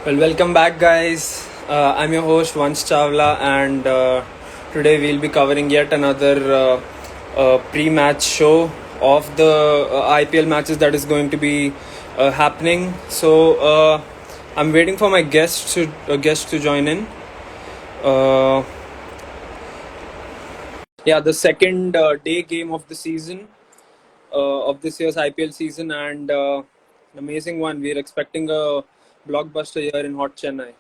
Well, welcome back, guys. I'm your host Vansh Chawla, and today we'll be covering yet another pre-match show of the IPL matches that is going to be happening. So I'm waiting for my guest to join in. Uh, yeah, the second day game of the season of this year's IPL season, and an amazing one. We're expecting a blockbuster here in hot Chennai.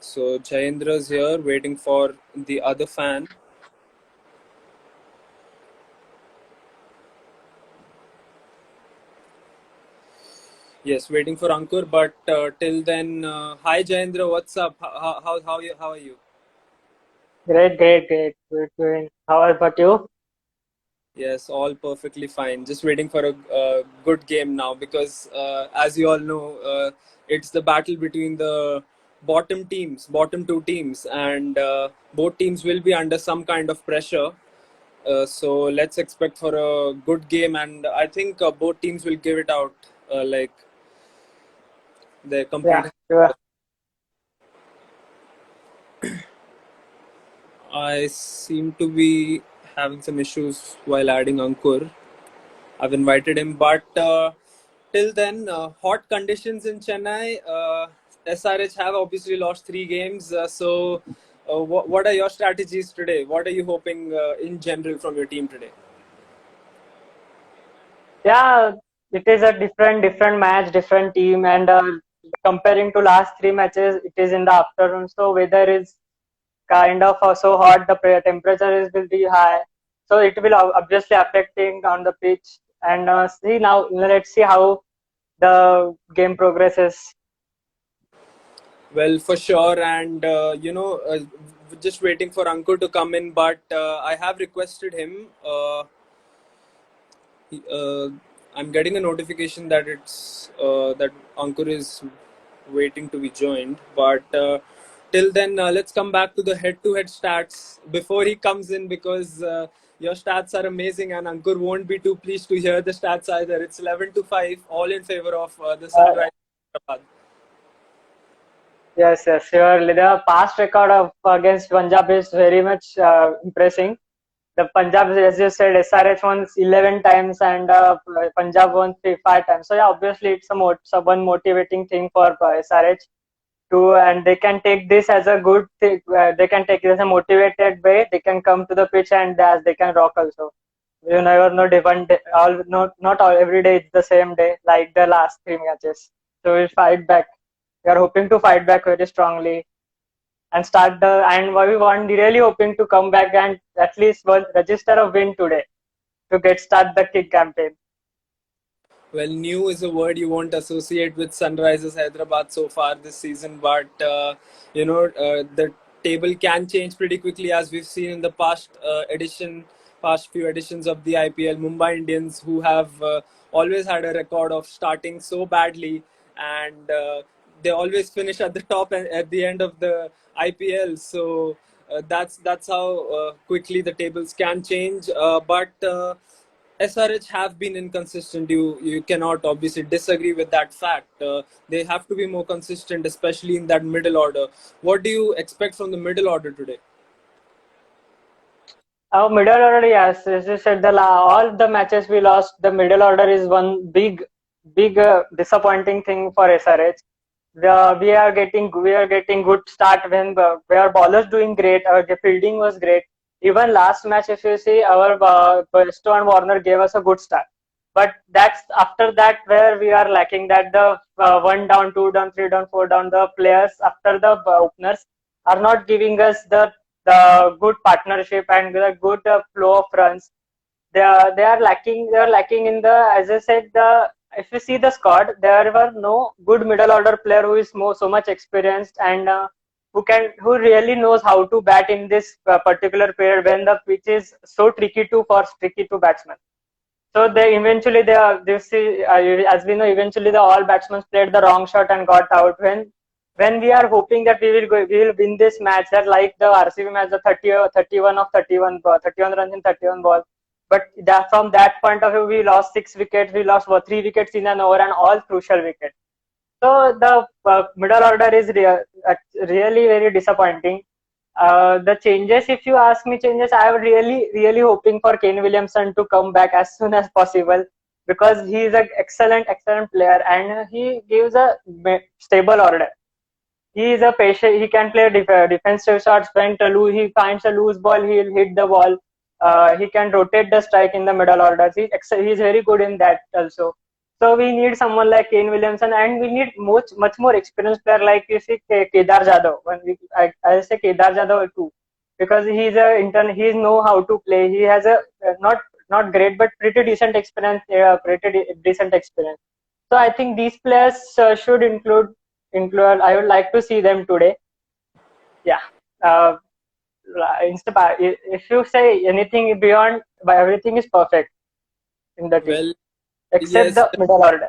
So Jayendra's here waiting for the other fan. Yes, waiting for Ankur. But till then, hi Jayendra, what's up? How are you? Great, great, great. Good doing. How about you? Yes, all perfectly fine. Just waiting for a good game now because, as you all know, it's the battle between the bottom two teams, and both teams will be under some kind of pressure. So let's expect for a good game, and I think both teams will give it out. Like their complete. Yeah, sure. I seem to be having some issues while adding Ankur. I've invited him, but till then, hot conditions in Chennai. SRH have obviously lost three games. What are your strategies today? What are you hoping in general from your team today? Yeah, it is a different match, different team, and comparing to last three matches, it is in the afternoon, so weather is kind of so hot. The temperature is will be high, so it will obviously affecting on the pitch. And see now, let's see how the game progresses. Well, for sure, and just waiting for Ankur to come in, but I have requested him. Uh, I'm getting a notification that it's that Ankur is waiting to be joined. But till then, let's come back to the head-to-head stats before he comes in because your stats are amazing, and Ankur won't be too pleased to hear the stats either. It's 11-5, all in favor of the Uh, Sunrise Hyderabad. yes, yes, surely the past record of against Punjab is very much impressing. The Punjab, as you said, SRH won 11 times and Punjab won 5 times. So yeah, obviously it's one motivating thing for SRH to, and they can take this as a good thing. They can take it as a motivated way. They can come to the pitch and as they can rock also. You never know. Different all not all every day it's the same day like the last three matches. So we'll fight back. We are hoping to fight back very strongly and start the and we want really hoping to come back and at least register a win today to get start the kick campaign. Well, new is a word you won't associate with Sunrisers Hyderabad so far this season, but the table can change pretty quickly as we've seen in the past few editions of the IPL. Mumbai Indians, who have always had a record of starting so badly, and they always finish at the top and at the end of the IPL. So that's how quickly the tables can change. But SRH have been inconsistent. You cannot obviously disagree with that fact. They have to be more consistent, especially in that middle order. What do you expect from the middle order today? Our middle order, yes, as you said, all the matches we lost, the middle order is one big disappointing thing for SRH. We are getting good start when our bowlers doing great. Our fielding was great. Even last match, if you see, our Bairstow and Warner gave us a good start. But that's after that where we are lacking. That the one down, two down, three down, four down, the players after the openers are not giving us the good partnership and the good flow of runs. They are lacking. They are lacking in the, as I said, the if you see the squad, there were no good middle order player who is so much experienced and who really knows how to bat in this particular period when the pitch is so tricky to batsmen. So they see as we know, eventually the all batsmen played the wrong shot and got out. When we are hoping that we will win this match, that like the RCB match, the 31 of 31 runs in 31 balls. But from that point of view, we lost 6 wickets. We lost 3 wickets in an over and all crucial wickets. So the middle order is really very disappointing. The changes, if you ask me, changes, I am really hoping for Kane Williamson to come back as soon as possible because he is an excellent player and he gives a stable order. He is a patient. He can play defensive shots. When he finds a loose ball, he'll hit the ball. He can rotate the strike in the middle orders. He's very good in that also. So we need someone like Kane Williamson, and we need much more experienced player like you see Kedar Jadhav. I'll say Kedar Jadhav too, because he's a intern. He know how to play. He has a not great but pretty decent experience. Decent experience. So I think these players should include. I would like to see them today. Yeah. Uh, if you say anything beyond, but everything is perfect in the team Well, except yes, the middle order.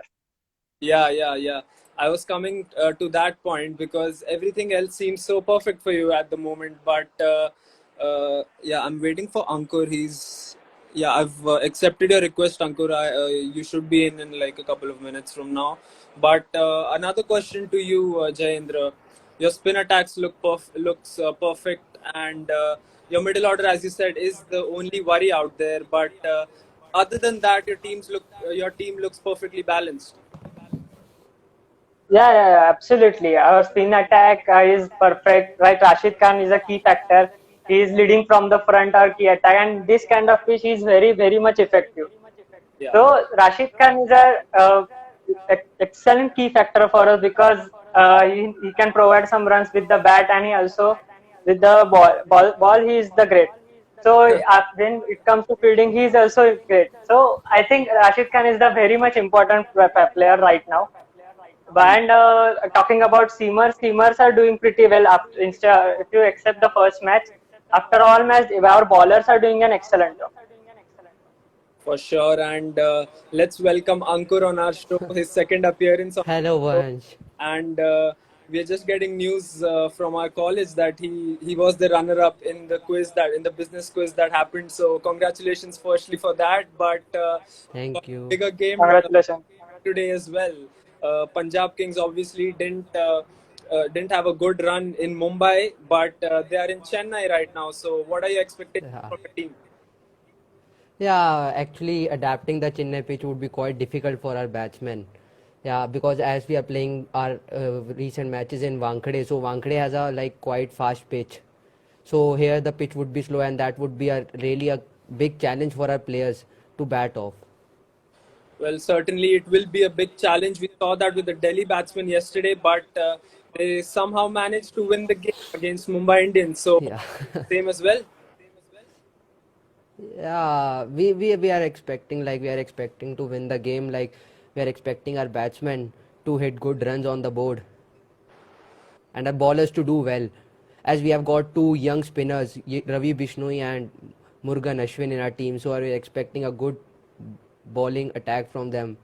yeah. I was coming to that point because everything else seems so perfect for you at the moment. But yeah, I'm waiting for Ankur. Yeah, I've accepted your request, Ankur. You should be in like a couple of minutes from now. But another question to you, Jayendra. Your spin attacks looks perfect, and your middle order, as you said, is the only worry out there. But other than that, your team looks perfectly balanced. Yeah, absolutely. Our spin attack is perfect. Right, Rashid Khan is a key factor. He is leading from the front or key attack, and this kind of pitch is very much effective. Yeah. So Rashid Khan is a excellent key factor for us because he can provide some runs with the bat and he also with the ball he is the great. So when it comes to fielding, he is also great. So I think Rashid Khan is the very much important player right now. And talking about seamers are doing pretty well. If you accept the first match, after all match, our bowlers are doing an excellent job. For sure, and let's welcome Ankur on our show, his second appearance on Hello, the show. Vansh. And we are just getting news from our college that he was the runner-up in the business quiz that happened. So congratulations, firstly for that. But Thank you. bigger game Congratulations. today as well. Punjab Kings obviously didn't have a good run in Mumbai, but they are in Chennai right now. So what are your expectations Yeah. from the team? Yeah, actually adapting the Chennai pitch would be quite difficult for our batsmen. Yeah, because as we are playing our recent matches in Wankhede, so Wankhede has a like quite fast pitch. So here the pitch would be slow, and that would be a really a big challenge for our players to bat off. Well, certainly it will be a big challenge. We saw that with the Delhi batsmen yesterday, but they somehow managed to win the game against Mumbai Indians. So, Yeah. same as well. Yeah, we are expecting to win the game, like we are expecting our batsmen to hit good runs on the board and our bowlers to do well, as we have got two young spinners, Ravi Bishnoi and Murugan Ashwin in our team, so are we expecting a good bowling attack from them,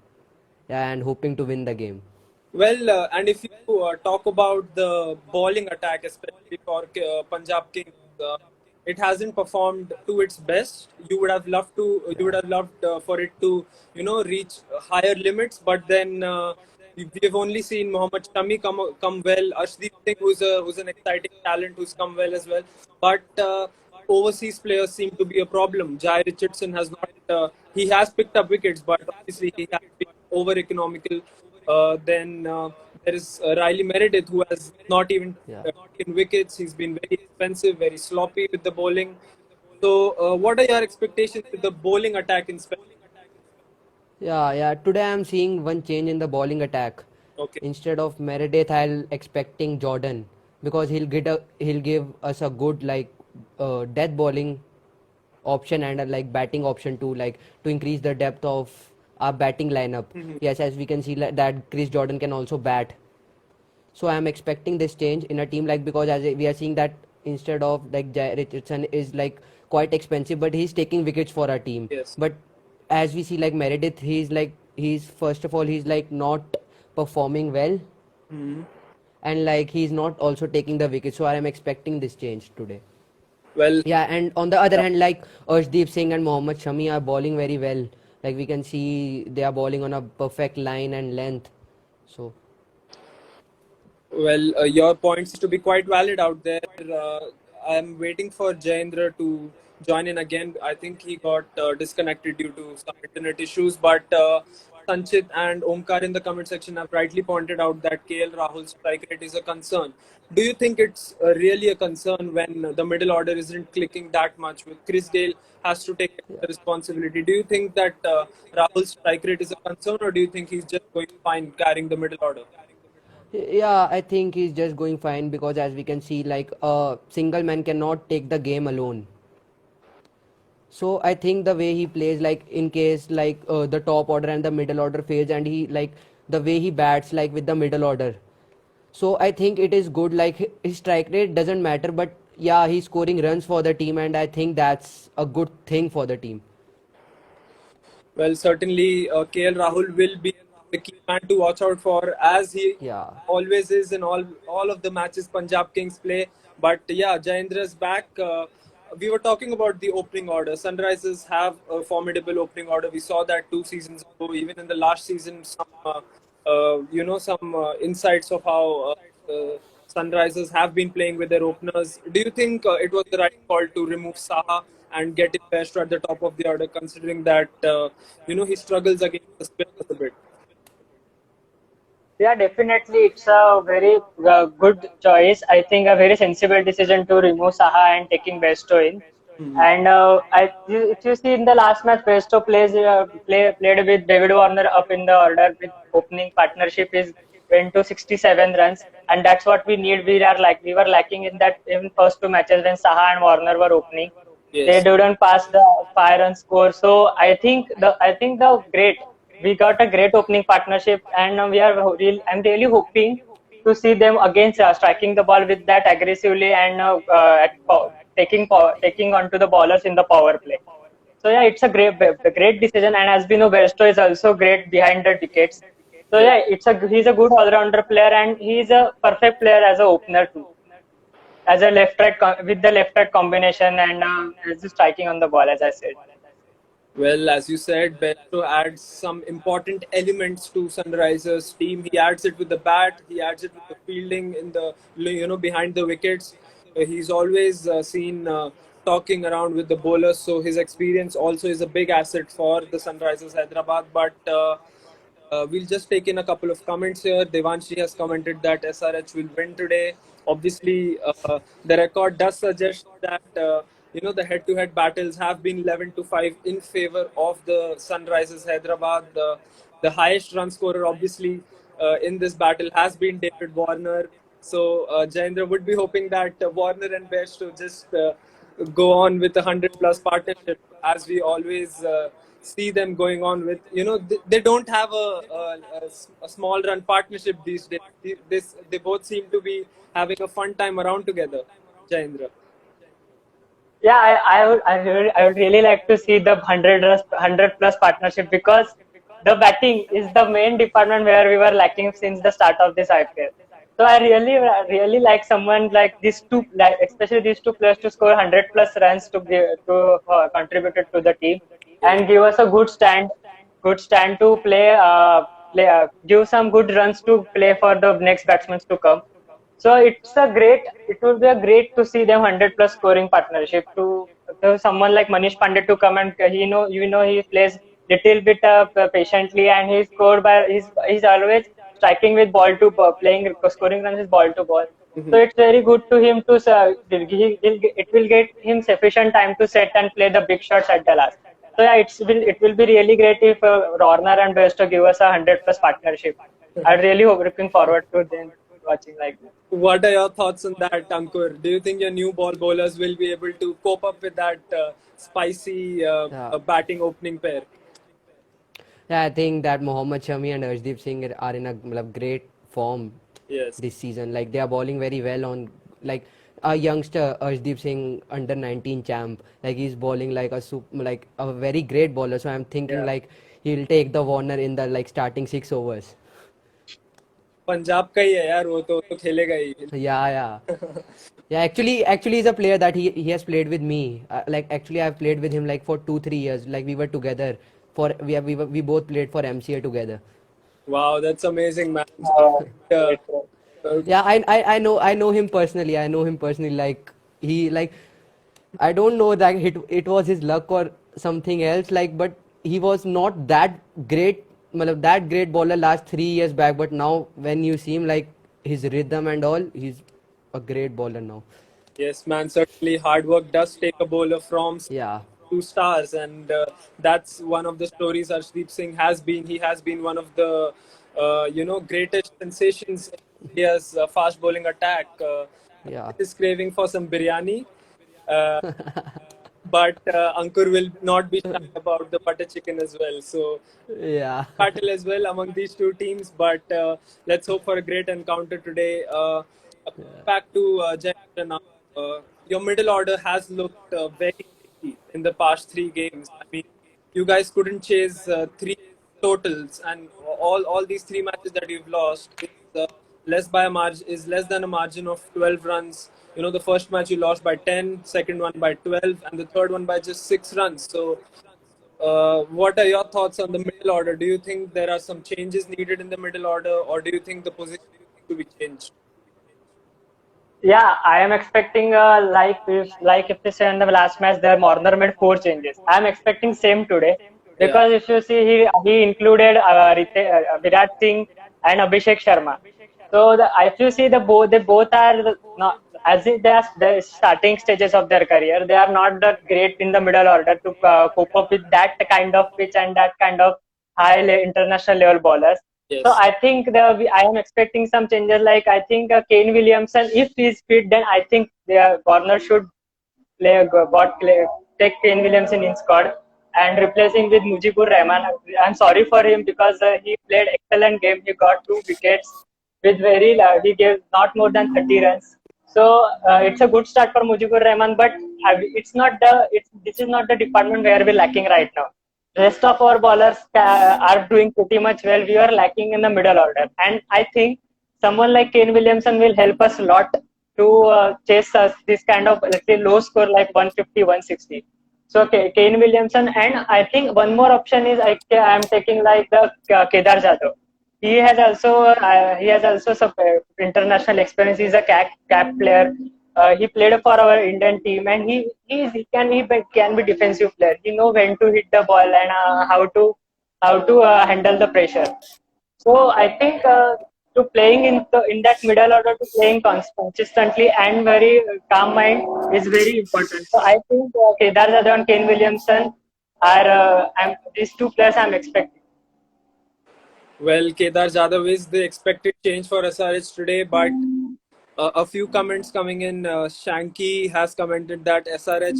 yeah, and hoping to win the game. Well, and if you talk about the bowling attack, especially for Punjab Kings, it hasn't performed to its best. You would have loved for it to, reach higher limits. But then we've only seen Mohammad Shami come well. Arshdeep Singh, who's an exciting talent, who's come well as well. But overseas players seem to be a problem. Jai Richardson has not. He has picked up wickets, but obviously he has been over economical. Then there is Riley Meredith, who has not even Yeah. taken wickets. He's been very expensive, very sloppy with the bowling. So, what are your expectations with the bowling attack in special? Yeah. Today I am seeing one change in the bowling attack. Okay. Instead of Meredith, I'll expecting Jordan, because he'll give us a good like death bowling option and a like batting option too, like to increase the depth of our batting lineup. Yes, as we can see that Chris Jordan can also bat. So I am expecting this change in a team, like because as we are seeing that instead of like Jai Richardson is like quite expensive, but he's taking wickets for our team. Yes. But as we see like Meredith, he's first of all he's like not performing well, and like he's not also taking the wicket. So I am expecting this change today. Well, Yeah, and on the other hand, like Arshdeep Singh and Mohammad Shami are bowling very well. Like we can see they are bowling on a perfect line and length. So Well, your points to be quite valid out there. I'm waiting for Jayendra to join in again. I think he got disconnected due to some internet issues. But Sanchit and Omkar in the comment section have rightly pointed out that KL Rahul's strike rate is a concern. Do you think it's really a concern when the middle order isn't clicking that much? With Chris Gale has to take the responsibility. Do you think that Rahul's strike rate is a concern, or do you think he's just going fine carrying the middle order? Yeah, I think he's just going fine because as we can see, like a single man cannot take the game alone. So I think the way he plays, like in case like the top order and the middle order fails, and he like the way he bats like with the middle order. So I think it is good. Like his strike rate doesn't matter, but yeah, he's scoring runs for the team, and I think that's a good thing for the team. Well, certainly KL Rahul will be the key man to watch out for, as he Yeah. always is in all of the matches Punjab Kings play. But yeah, Jayendra's back. We were talking about the opening order. Sunrisers have a formidable opening order. We saw that 2 seasons ago. Even in the last season, some insights of how Sunrisers have been playing with their openers. Do you think it was the right call to remove Saha and get Investor at the top of the order, considering that he struggles against the spinners a bit? Yeah, definitely, it's a very good choice. I think a very sensible decision to remove Saha and taking Besto in. Mhm. And if you see in the last match, Besto played with David Warner up in the order with opening partnership is went to 67 runs, and that's what we need. We were lacking in that in first two matches when Saha and Warner were opening. They Yes. didn't pass the 5 run score. So I think the great we got a great opening partnership, and I'm really hoping to see them again striking the ball with that aggressively and taking onto the ballers in the power play. So yeah, it's a great decision, and as we know, Besto is also great behind the wickets. So Yes. yeah, he's a good all-rounder player, and he's a perfect player as a opener too, as a with the left-right combination and as striking on the ball, as I said. Well, as you said, Beto adds some important elements to Sunrisers' team. He adds it with the bat. He adds it with the fielding in the behind the wickets. He's always seen talking around with the bowlers, so his experience also is a big asset for the Sunrisers Hyderabad. But we'll just take in a couple of comments here. Devanshi has commented that SRH will win today. Obviously, the record does suggest that the head-to-head battles have been 11-5 in favor of the Sunrisers Hyderabad. The highest run scorer, obviously, in this battle has been David Warner. So Jayendra would be hoping that Warner and Best to just go on with a 100+ partnership, as we always see them going on with. They don't have a small run partnership these days. They both seem to be having a fun time around together, Jayendra. Yeah, I would really like to see the 100 plus partnership, because the batting is the main department where we were lacking since the start of this IPL. So I really like someone like these two, like especially these two players, to score 100 plus runs to contribute to the team and give us a good stand to give some good runs to play for the next batsmen to come. So it will be a great to see them 100 plus scoring partnership, to someone like Manish Pandey to come, and he plays little bit patiently, and he's always striking with ball to ball, playing scoring runs with ball to ball. So it's very good to him to it will get him sufficient time to set and play the big shots at the last. So yeah, it will be really great if Warner and Bairstow give us a 100 plus partnership. I'm really looking forward to them watching like this. What are your thoughts on that, Ankur? Do you think your new ball bowlers will be able to cope up with that spicy Yeah. batting opening pair? Yeah, I think that Mohammad Shami and Arshdeep Singh are in a great form Yes. this season. Like they are bowling very well on like a youngster Arshdeep Singh under 19 champ. Like he's bowling like like a very great bowler. So I'm thinking Yeah. like he'll take the Warner in the like starting 6 overs. Punjab का ही है यार, वो तो खेलेगा ही. Yeah, yeah. Yeah, actually, he's a player that he has played with me. Like actually, I've played with him like for 2 3 years. Like we were together we both played for MCA together. Wow, that's amazing, man. Uh, Uh, great. Yeah, I know him personally. I know him personally. Like he like I don't know that it was his luck or something else. Like, but he was not that great, matlab, that great bowler last 3 years back. But now when you see him, like his rhythm and all, he's a great bowler now. Yes, man, certainly hard work does take a bowler from Yeah, 2 stars, and that's one of the stories Arshdeep Singh has been. He has been one of the greatest sensations in India's fast bowling attack. yeah, Is craving for some biryani, uh, but Ankur will not be shy about the butter chicken as well. So yeah, battle as well among these two teams, but let's hope for a great encounter today. Back to Jayendra now. Your middle order has looked very shaky in the past 3 games. I mean, you guys couldn't chase three totals, and all these 3 matches that you've lost is less than a margin of 12 runs. You know, the first match you lost by 10, second one by 12, and the third one by just 6 runs. So what are your thoughts on the middle order? Do you think there are some changes needed in the middle order, or do you think the position needs to be changed? Yeah, I am expecting like if we say in the last match, there Marner made 4 changes. I am expecting same today Yeah. because if you see he included Virat Singh and Abhishek Sharma. So if you see they both are not as if they are the starting stages of their career. They are not that great in the middle order to cope up with that kind of pitch and that kind of international level bowlers. So Yes. I think I am expecting some changes. Like I think Kane Williamson, if he's fit, then I think the corner should take Kane Williamson in squad and replacing with Mujibur Rahman. I'm sorry for him because he played excellent game. He got 2 wickets with he gave not more than 30 runs. So it's a good start for Mujibur Rahman, but this is not the department where we're lacking right now. Rest of our bowlers are doing pretty much well. We are lacking in the middle order, and I think someone like Kane Williamson will help us a lot to chase us this kind of, let's say, low score like 150, 160. So okay, Kane Williamson, and I think one more option is I am taking like the Kedar Jadhav. He has also some international experience. He's a cap player. He played for our Indian team, and he can be defensive player. He know when to hit the ball and how to handle the pressure. So I think to playing in that middle order, to playing consistently and very calm mind is very important. So I think Kedar Jadhav and Kane Williamson are these two players I'm expecting. Well, Kedar Jadhav is the expected change for SRH today, but a few comments coming in. Shanky has commented that SRH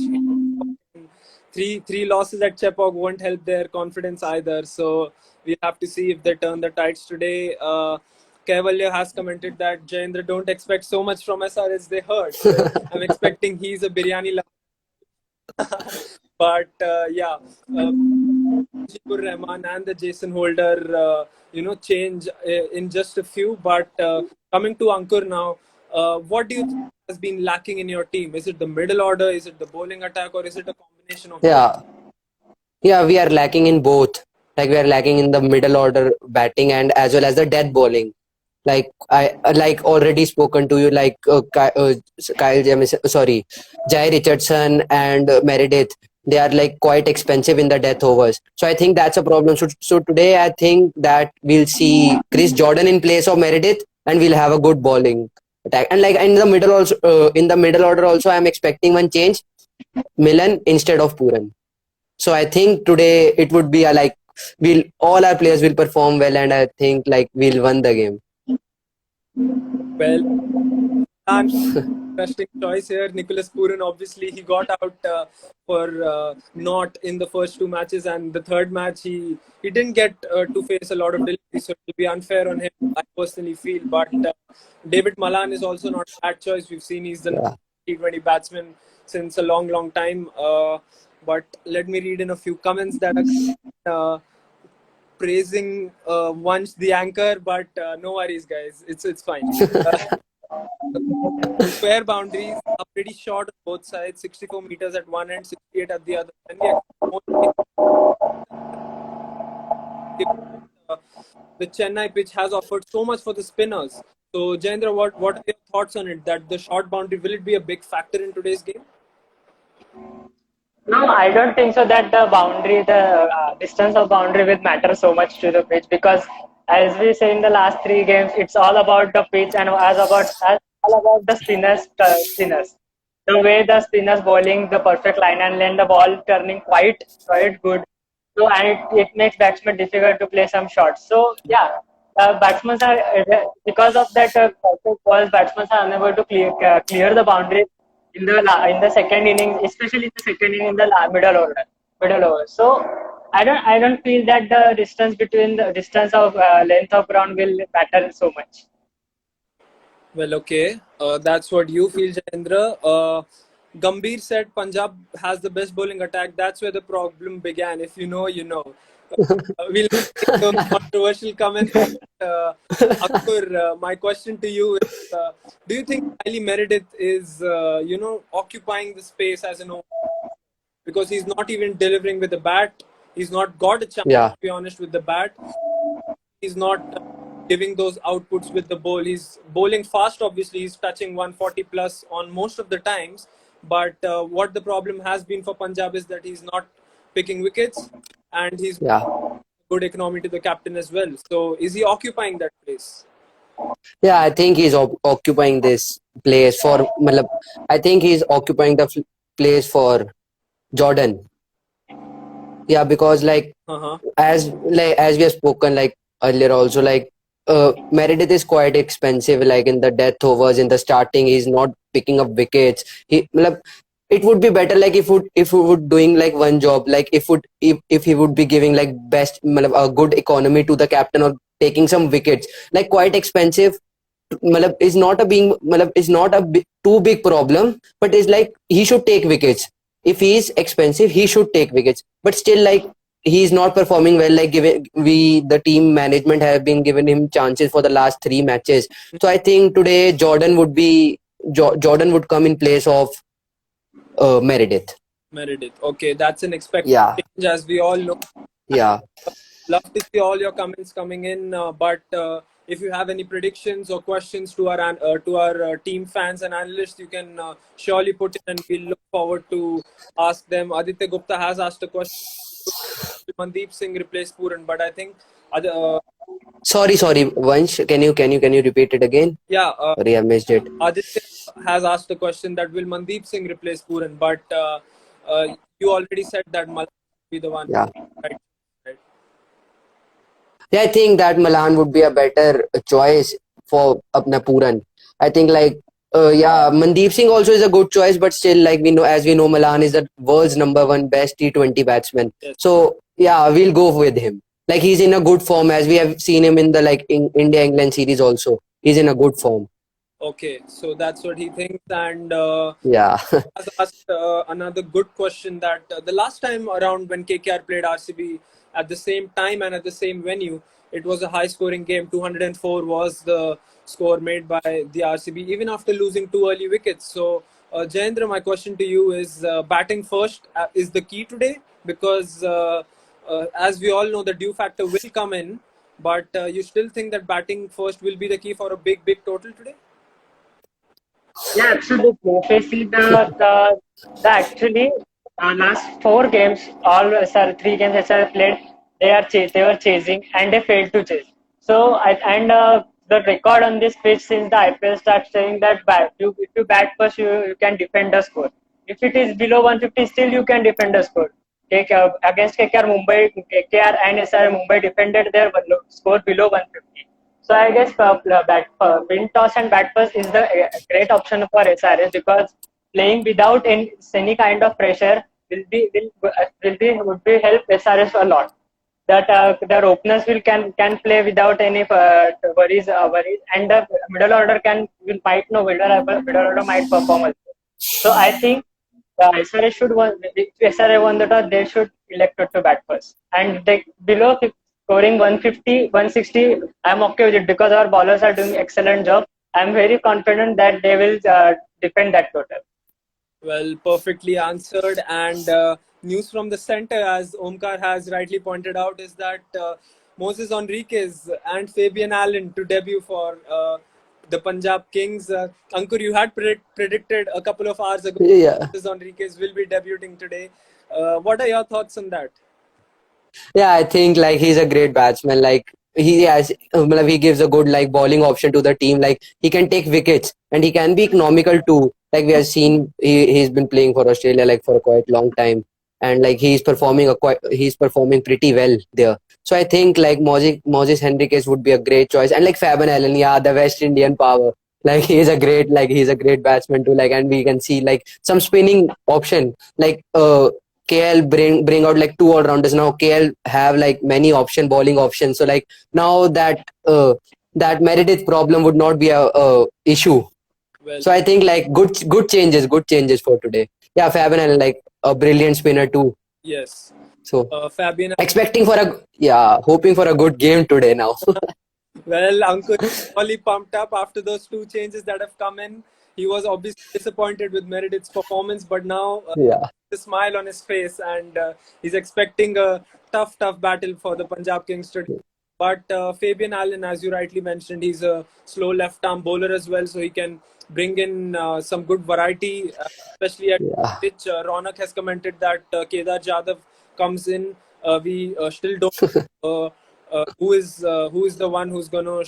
three losses at Chepauk won't help their confidence either. So we have to see if they turn the tides today. Kaivalya has commented that Jayendra don't expect so much from SRH, they hurt. So I'm expecting he's a biryani but Mujibur Rahman and the Jason Holder, change in just a few. But coming to Ankur now, what do you think has been lacking in your team? Is it the middle order? Is it the bowling attack? Or is it a combination of both? yeah. Yeah, we are lacking in both. Like we are lacking in the middle order batting and as well as the death bowling. Like I like already spoken to you, like Kyle Jamison, sorry, Jai Richardson and Meredith. They are like quite expensive in the death overs. So I think that's a problem. So today I think that we'll see Chris Jordan in place of Meredith, and we'll have a good bowling attack. And like in the middle also, in the middle order also, I'm expecting one change: Milan instead of Puran. So I think today it would be a like we'll all our players will perform well, and I think like we'll win the game. Well, interesting choice here. Nicholas Puran, obviously, he got out for not in the first 2 matches, and the third match he didn't get to face a lot of delivery, so it will be unfair on him. I personally feel, but David Malan is also not a bad choice. We've seen he's the Yeah. T20 batsman since a long time. But let me read in a few comments that are praising once the anchor, but no worries, guys. It's fine. Square boundaries are pretty short on both sides, 64 meters at one end, 68 at the other. And the Chennai pitch has offered so much for the spinners. So, Jayendra, what are your thoughts on it? That the short boundary, will it be a big factor in today's game? No, I don't think so that the boundary, the distance of boundary will matter so much to the pitch, because as we say in the last three games, it's all about the pitch and as all about the spinners. The way the spinners bowling the perfect line and then the ball turning quite good. So and it makes batsmen difficult to play some shots. So yeah, batsmen are because of that perfect balls, batsmen are unable to clear the boundary in the second inning, especially in the second inning in the middle over. So I don't feel that the distance between the distance of length of ground will matter so much. Well, okay. That's what you feel, Jayendra. Gambhir said Punjab has the best bowling attack. That's where the problem began. If you know, you know. We'll not take those controversial comments. Ankur, my question to you is: do you think Riley Meredith is, occupying the space as an opener? Because he's not even delivering with the bat. He's not got a chance, Yeah. to be honest, with the bat. He's not giving those outputs with the ball. He's bowling fast, obviously. He's touching 140 plus on most of the times. But what the problem has been for Punjab is that he's not picking wickets, and he's Yeah. good economy to the captain as well. So is he occupying that place? Yeah, I think he's occupying this place for. Matlab, I think he's occupying the place for Jordan. Yeah, because Uh-huh. as we have spoken earlier also, Meredith is quite expensive. Like in the death overs, in the starting, he's not picking up wickets. It would be better if we would doing like one job, like if he would be giving like best a good economy to the captain or taking some wickets. Like quite expensive is not a being is not a too big problem, but it's like he should take wickets. If he is expensive, he should take wickets, but still he's not performing well. Like given the team management have been giving him chances for the last three matches. So I think today Jordan would come in place of Meredith. Meredith. Okay, that's an expected Yeah. change, as we all know. Yeah. Love to see all your comments coming in. But if you have any predictions or questions to our team fans and analysts, you can surely put in, and we'll look forward to ask them. Aditya Gupta has asked a question. Will Mandeep Singh replace Puran? But I think, Sorry, Vansh. Can you repeat it again? yeah, Sorry, I missed it. Aditya has asked a question that will Mandeep Singh replace Puran? But you already said that Malan will be the one. Yeah. Right? Yeah, I think that Malan would be a better choice for Apna Puran. I think Mandeep Singh also is a good choice, but still as we know, Malan is the world's number one best T20 batsman. Yes. So yeah, we'll go with him. Like he's in a good form, as we have seen him in the India England series also. He's in a good form. Okay, so that's what he thinks. And Yeah. has asked another good question, that the last time around when KKR played RCB at the same time and at the same venue, it was a high scoring game. 204 was the score made by the RCB, even after losing two early wickets. So, Jayendra, my question to you is, batting first is the key today, because as we all know, the due factor will come in, but you still think that batting first will be the key for a big total today? Yeah, absolutely. If I see the actually last four games, all three games SR played, they were chasing and they failed to chase. So the record on this pitch since the IPL starts saying that if you bat first, you can defend the score. If it is below 150, still you can defend the score. Against KKR Mumbai, KKR and SR Mumbai defended their score below 150. So I guess win toss and bat first is the great option for SRS, because playing without any kind of pressure would be help SRS a lot. That their openers can play without any worries, and the middle order might perform also. So I think SRA if SRA won the toss, they should elect to bat first. And they below scoring 150, 160, I'm okay with it, because our bowlers are doing excellent job. I'm very confident that they will defend that total. Well, perfectly answered. And news from the center, as Omkar has rightly pointed out, is that Moses Enriquez and Fabian Allen to debut for the Punjab Kings. Ankur, you had predicted a couple of hours ago Yeah. Enriquez will be debuting today. What are your thoughts on that? Yeah, I think like he's a great batsman. Like he gives a good like bowling option to the team. Like he can take wickets and he can be economical too. Like we have seen, he's been playing for Australia like for a quite long time, and like he's performing pretty well there. So I think like Moses Henriquez would be a great choice, and like Fabian Allen, yeah, the West Indian power. Like he's a great batsman too. Like, and we can see like some spinning option. Like KL bring out like two all rounders now. KL have like many bowling options. So like now that Meredith problem would not be a issue. Well, So I think like good changes for today. Yeah, Fabian and like a brilliant spinner too. yes. So Fabian. hoping for a good game today now. Well, Ankur is really pumped up after those two changes that have come in. He was obviously disappointed with Meredith's performance, but now Yeah. a smile on his face, and he's expecting a tough battle for the Punjab Kings today. But Fabian Allen, as you rightly mentioned, he's a slow left-arm bowler as well, so he can bring in some good variety, especially at Yeah. pitch. Ronak has commented that Kedar Jadhav comes in. We still don't know who is the one who's going to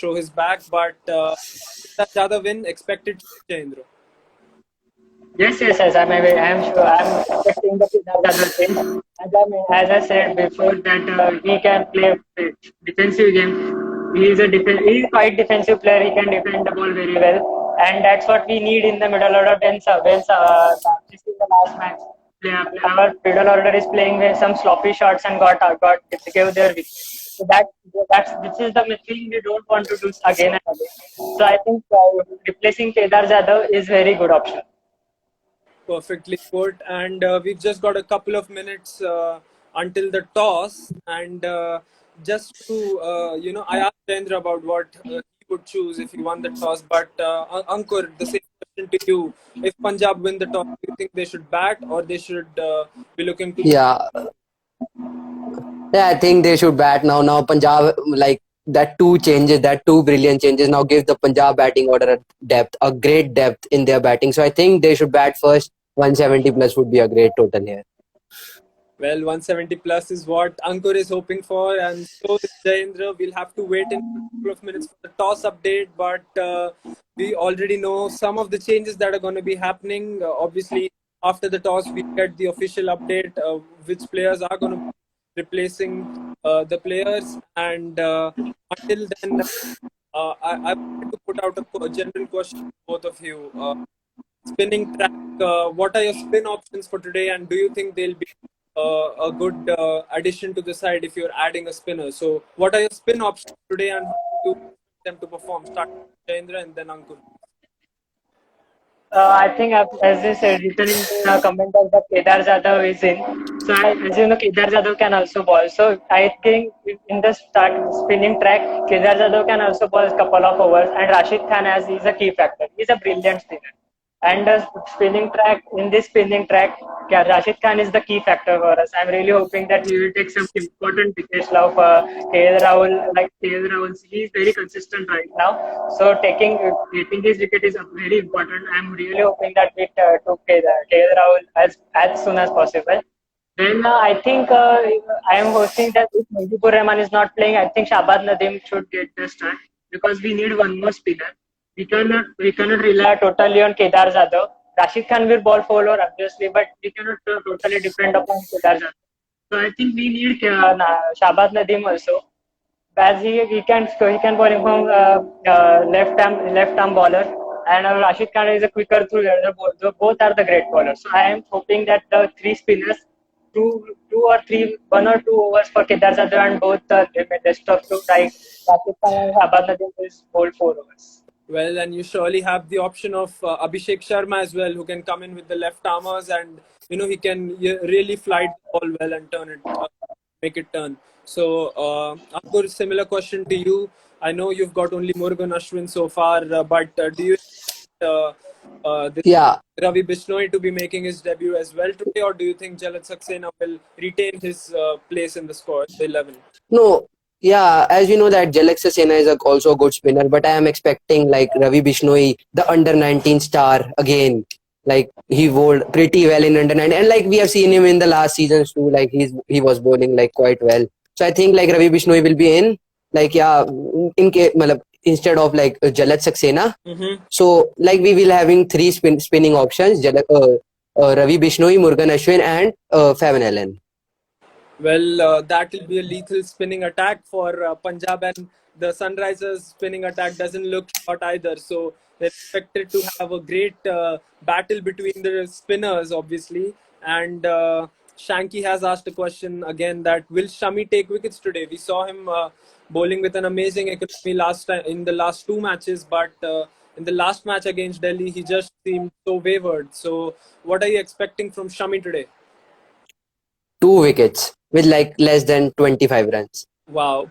show his back, but Kedar Jadhav in expected to be Chandra. Yes. I'm sure. I'm expecting the Kedar Jadhav thing. As I said before, that he can play a defensive game. He's quite defensive player. He can defend the ball very well, and that's what we need in the middle order. This is the last match, our middle order is playing with some sloppy shots and gave their wicket. So this is the thing we don't want to do again and again. So I think replacing Kedar Jadhav is very good option. Perfectly put. And we've just got a couple of minutes until the toss. And just to, I asked Chandra about what he would choose if he won the toss. But Ankur, the same question to you. If Punjab win the toss, do you think they should bat or they should be looking to... Yeah. Yeah, I think they should bat now. Now Punjab, like that two brilliant changes now give the Punjab batting order a great depth in their batting. So I think they should bat first. 170 plus would be a great total here. Well, 170 plus is what Ankur is hoping for, and so is Jayendra. We'll have to wait in a couple of minutes for the toss update, but we already know some of the changes that are going to be happening. Obviously, after the toss, we get the official update which players are going to be replacing the players, and until then, I wanted to put out a general question to both of you. Spinning track, what are your spin options for today, and do you think they'll be a good addition to the side if you're adding a spinner? So, what are your spin options today, and how do you expect them to perform? Start with Chandra and then Ankur. I think, as you said, written in the comment that Kedar Jadhav is in. So, as you know, Kedar Jadhav can also bowl. So, I think in the start spinning track, Kedar Jadhav can also bowl a couple of overs, and Rashid Khan is a key factor. He's a brilliant spinner. And in this spinning track, Rashid Khan is the key factor for us. I'm really hoping that he will take some important wickets now for KL Rahul. Like KL Rahul, he's very consistent right now. So getting his wicket is very important. I'm really hoping that we took KL Rahul as soon as possible. Then I think I am hoping that if Mujibur Rahman is not playing, I think Shahbaz Nadeem should get the start because we need one more spinner. We cannot rely totally on Kedar Jadhav. Rashid Khan will bowl for over obviously, but we cannot totally depend upon Kedar Jadhav. So I think we need Shahbaz Nadeem also. As he can bowl from left arm bowler, and Rashid Khan is a quicker through. Both are the great bowlers. So I am hoping that the three spinners, one or two overs for Kedar Jadhav, and both the rest of two like Rashid Khan and Shahbaz Nadeem will bowl 4 overs. Well, and you surely have the option of Abhishek Sharma as well, who can come in with the left armers, and he can really fly the ball well and turn it, make it turn. So, Ankur, similar question to you. I know you've got only Murugan Ashwin so far, but do you this Ravi Bishnoi to be making his debut as well today, or do you think Jalaj Saxena will retain his place in the squad, the 11? No. Yeah, as we know that Jalek Sena is also a good spinner, but I am expecting like Ravi Bishnoi, the under 19 star again. Like he bowled pretty well in under 19, and like we have seen him in the last seasons too. Like he was bowling like quite well. So I think like Ravi Bishnoi will be in. Like yeah, in case instead of like Jalek Saxena. Mm-hmm. So like we will having three spinning options: Ravi Bishnoi, Murugan Ashwin, and Favan Allen. Well, that will be a lethal spinning attack for Punjab, and the Sunrisers spinning attack doesn't look short either. So they're expected to have a great battle between the spinners, obviously. And Shanky has asked a question again that will Shami take wickets today? We saw him bowling with an amazing economy last time in the last two matches, but in the last match against Delhi, he just seemed so wavered. So, what are you expecting from Shami today? 2 wickets with like less than 25 runs. Wow,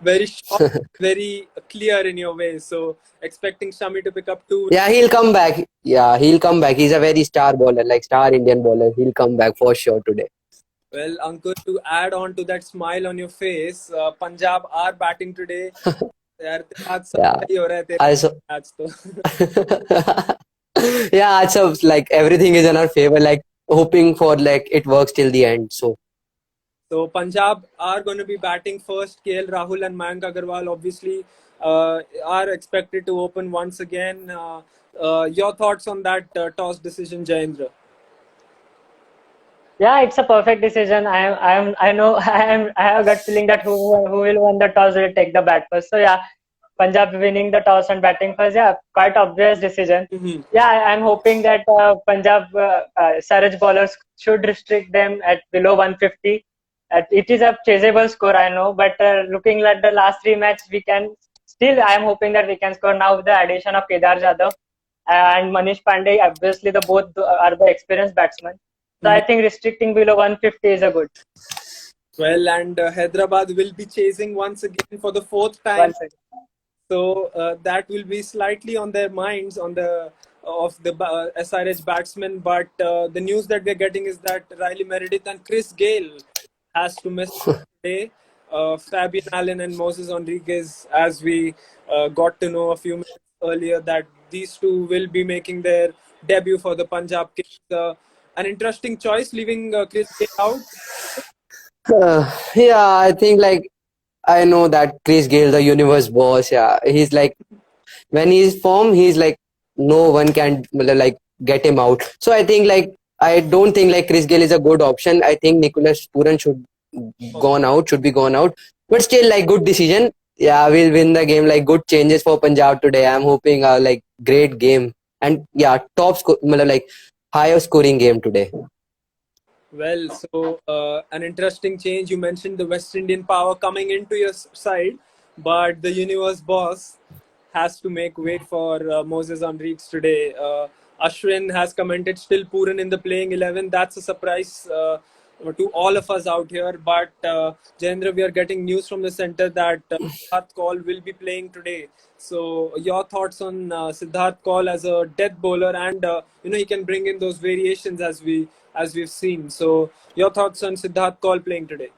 very short, very clear in your way. So expecting Shami to pick up two. Yeah, he'll come back. Yeah, he'll come back. He's a very star bowler, like star Indian bowler. He'll come back for sure today. Well, Ankur, to add on to that smile on your face, Punjab are batting today. यार तेरा आज सब Yeah. सही हो रहा है तेरे Also, आज तो. yeah, so like everything is in our favor. Like hoping for like it works till the end. So So Punjab are going to be batting first. KL Rahul and Mayank Agarwal obviously are expected to open once again. Your thoughts on that toss decision, Jayendra? Yeah, it's a perfect decision. I know, I have a gut feeling that who will win the toss will take the bat first. So yeah, Punjab winning the toss and batting first. Yeah, quite obvious decision. Mm-hmm. Yeah, I'm hoping that Punjab Suraj bowlers should restrict them at below 150. It is a chaseable score, I know, but looking at the last three matches, we can still. I am hoping that we can score now with the addition of Kedar Jadhav and Manish Pandey. Obviously, the both are the experienced batsmen. So I think restricting below 150 is a good. Well, and Hyderabad will be chasing once again for the fourth time. Once again. So that will be slightly on their minds on the of the SRH batsmen. But the news that we're getting is that Riley Meredith and Chris Gale has to miss today. Fabian Allen and Moses Enriquez, as we got to know a few minutes earlier, that these two will be making their debut for the Punjab Kings. An interesting choice, leaving Chris Gale out. yeah, I think like I know that Chris Gale, the universe boss. Yeah, he's like when he's form, he's like no one can like get him out. So I think like I don't think like Chris Gale is a good option. I think Nicholas Puran should be gone out. But still like good decision. Yeah, we'll win the game. Like good changes for Punjab today. I'm hoping like great game and yeah, like higher scoring game today. Well, so an interesting change. You mentioned the West Indian power coming into your side, but the universe boss has to make way for Moses Enriquez today. Ashwin has commented still Puran in the playing 11. That's a surprise to all of us out here. But Jendra, we are getting news from the center that Siddharth Kaul will be playing today. So your thoughts on Siddharth Kaul as a death bowler, and he can bring in those variations as we've seen. So your thoughts on Siddharth Kaul playing today?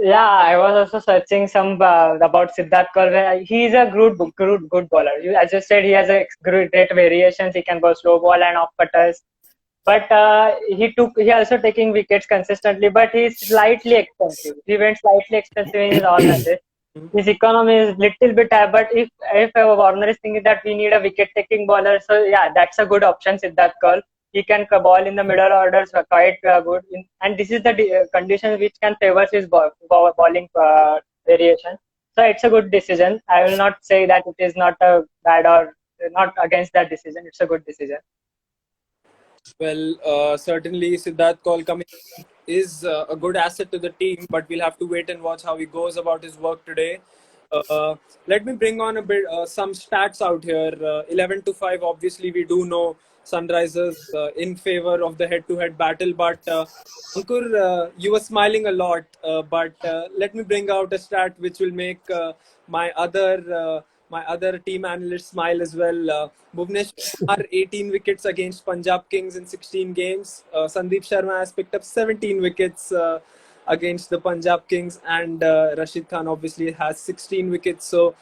Yeah, I was also searching some about Siddharth Kaul. He is a good bowler. As you said, he has a great variations. He can bowl slow ball and off cutters. But he also taking wickets consistently. But he's slightly expensive. He went slightly expensive in his all matches. His economy is little bit high. But if Warner is thinking that we need a wicket taking bowler, so yeah, that's a good option. Siddharth Kaul. He can bowl in the middle orders quite good, and this is the condition which can favor his bowling variation. So it's a good decision. I will not say that it is not a bad or not against that decision. It's a good decision. Well, certainly Siddharth Kaul coming is a good asset to the team, but we'll have to wait and watch how he goes about his work today. Let me bring on a bit some stats out here. 11 to 5. Obviously, we do know Sunrisers in favor of the head-to-head battle, but Ankur, you were smiling a lot. But let me bring out a stat which will make my other team analysts smile as well. Bhuvneshwar are 18 wickets against Punjab Kings in 16 games. Sandeep Sharma has picked up 17 wickets. against the Punjab Kings, and Rashid Khan obviously has 16 wickets. So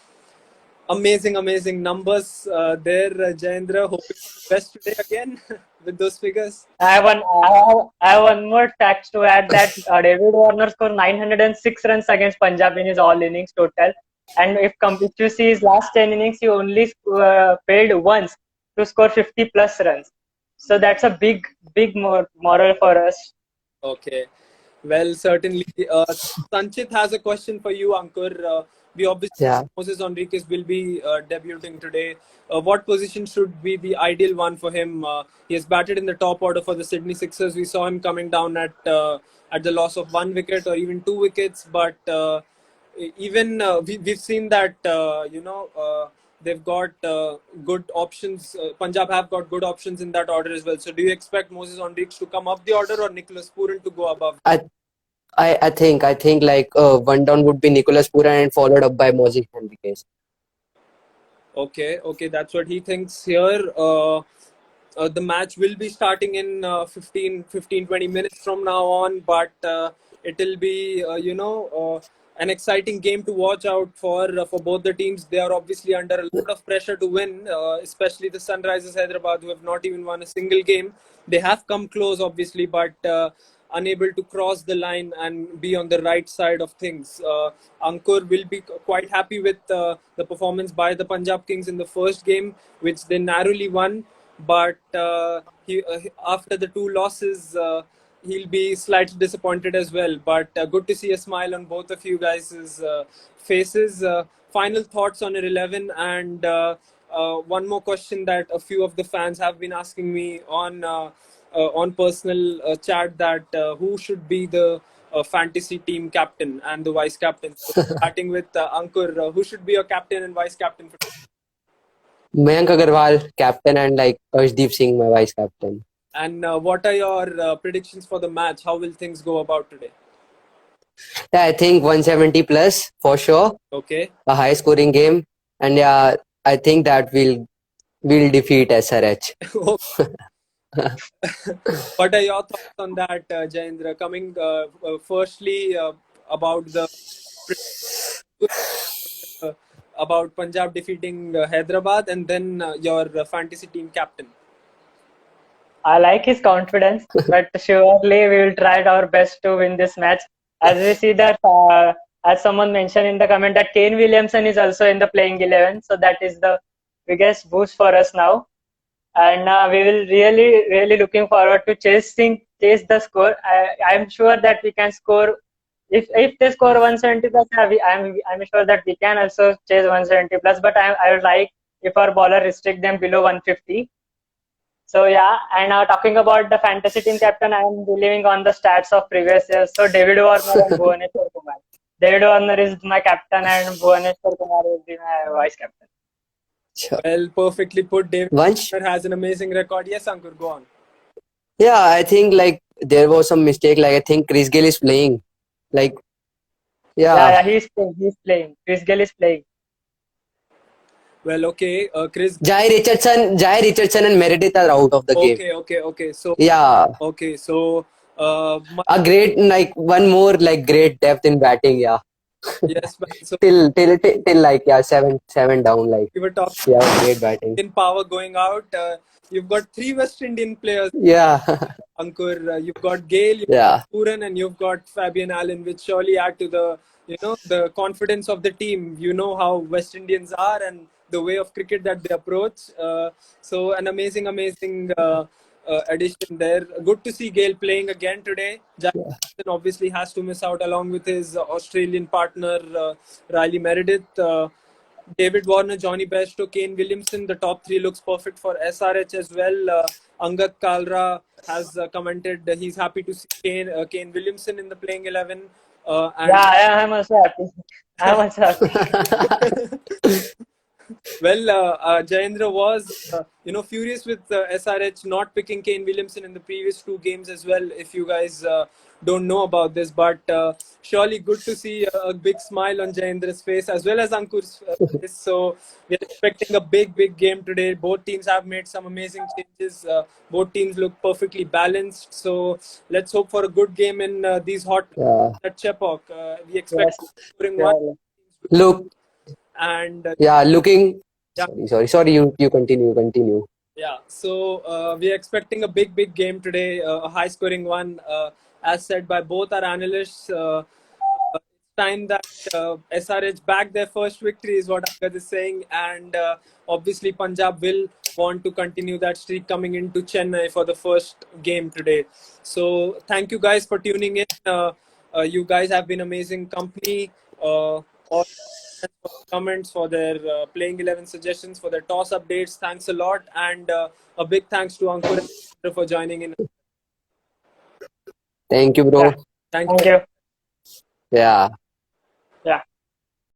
amazing numbers there, Jayendra. Hoping for the best today again with those figures. I have one more fact to add that David Warner scored 906 runs against Punjab in his all innings total. And if you see his last 10 innings, he only failed once to score 50 plus runs. So that's a big moral for us. Okay. Well, certainly. Sanchit has a question for you, Ankur. We obviously Yeah. Moses Enriquez will be debuting today. What position should be the ideal one for him? He has batted in the top order for the Sydney Sixers. We saw him coming down at the loss of 1 wicket or even 2 wickets. But even we've seen that they've got good options. Punjab have got good options in that order as well. So do you expect Moses Enriquez to come up the order or Nicholas Pooran to go above? I think like one down would be Nicholas Pooran and followed up by Moses Henriquez. Okay, that's what he thinks here. The match will be starting in 20 minutes from now on, but it'll be, an exciting game to watch out for both the teams. They are obviously under a lot of pressure to win, especially the Sunrisers Hyderabad, who have not even won a single game. They have come close, obviously, but unable to cross the line and be on the right side of things. Ankur will be quite happy with the performance by the Punjab Kings in the first game, which they narrowly won. But after the 2 losses, he'll be slightly disappointed as well. But good to see a smile on both of you guys' faces. Final thoughts on your 11, and one more question that a few of the fans have been asking me on personal chat, that who should be the fantasy team captain and the vice captain. So starting with Ankur, who should be your captain and vice captain for today? Mayank Agarwal, captain, and like Arshdeep Singh, my vice captain. And what are your predictions for the match? How will things go about today? Yeah, I think 170 plus for sure. Okay. A high scoring game, and yeah, I think that we'll defeat SRH. What are your thoughts on that, Jayendra? Coming firstly about the about Punjab defeating Hyderabad, and then your fantasy team captain. I like his confidence, but surely we will try our best to win this match. As we see that, as someone mentioned in the comment, that Kane Williamson is also in the playing 11, so that is the biggest boost for us now. And we will really looking forward to chase the score. I'm sure that we can score. If they score 170 plus, I'm sure that we can also chase 170 plus. But I would like if our bowler restrict them below 150. So yeah, and talking about the fantasy team captain, I am believing on the stats of previous years. So David Warner and Bhuvaneshwar Kumar. David Warner is my captain and Bhuvaneshwar Kumar will be my vice captain. Sure. Well, perfectly put. David Vansh? Warner has an amazing record. Yes, Ankur, go on. Yeah, I think like there was some mistake. Like I think Chris Gayle is playing. Like Yeah, he's playing. Chris Gayle is playing. Well, okay, Chris. Jai Richardson and Meredith are out of the game. Okay. So Yeah, okay, so a great like one more like great depth in batting. Yeah, yes, man. So till like yeah seven down like we were talking yeah great batting. in power going out. You've got 3 West Indian players, Yeah, Ankur. You've got Gale, you've yeah. got Pooran, and you've got Fabian Allen, which surely add to the confidence of the team. You know how West Indians are and the way of cricket that they approach. So an amazing addition there. Good to see Gale playing again today. Jackson obviously has to miss out along with his Australian partner Riley Meredith. David Warner, Johnny Bairstow, Kane Williamson. The top 3 looks perfect for SRH as well. Angad Kalra has commented he's happy to see Kane Williamson in the playing 11. Yeah, I'm also happy. I'm also happy. Well, Jayendra was, furious with SRH not picking Kane Williamson in the previous two games as well. If you guys don't know about this, but surely good to see a big smile on Jayendra's face as well as Ankur's face. So we're expecting a big game today. Both teams have made some amazing changes. Both teams look perfectly balanced. So let's hope for a good game in these hot Yeah. at Chepauk. We expect Yes, scoring one, surely. Look, and yeah, looking. yeah. Sorry. You continue. Yeah, so we are expecting a big game today, a high scoring one, as said by both our analysts. It's time that SRH back their first victory, is what Angad is saying, and obviously Punjab will want to continue that streak coming into Chennai for the first game today. So thank you guys for tuning in. You guys have been amazing company. All for comments, for their playing 11 suggestions, for their toss updates. Thanks a lot. And a big thanks to Ankur and Chandra for joining in. Thank you, Yeah, bro. Thank thank you. you. Yeah. Yeah.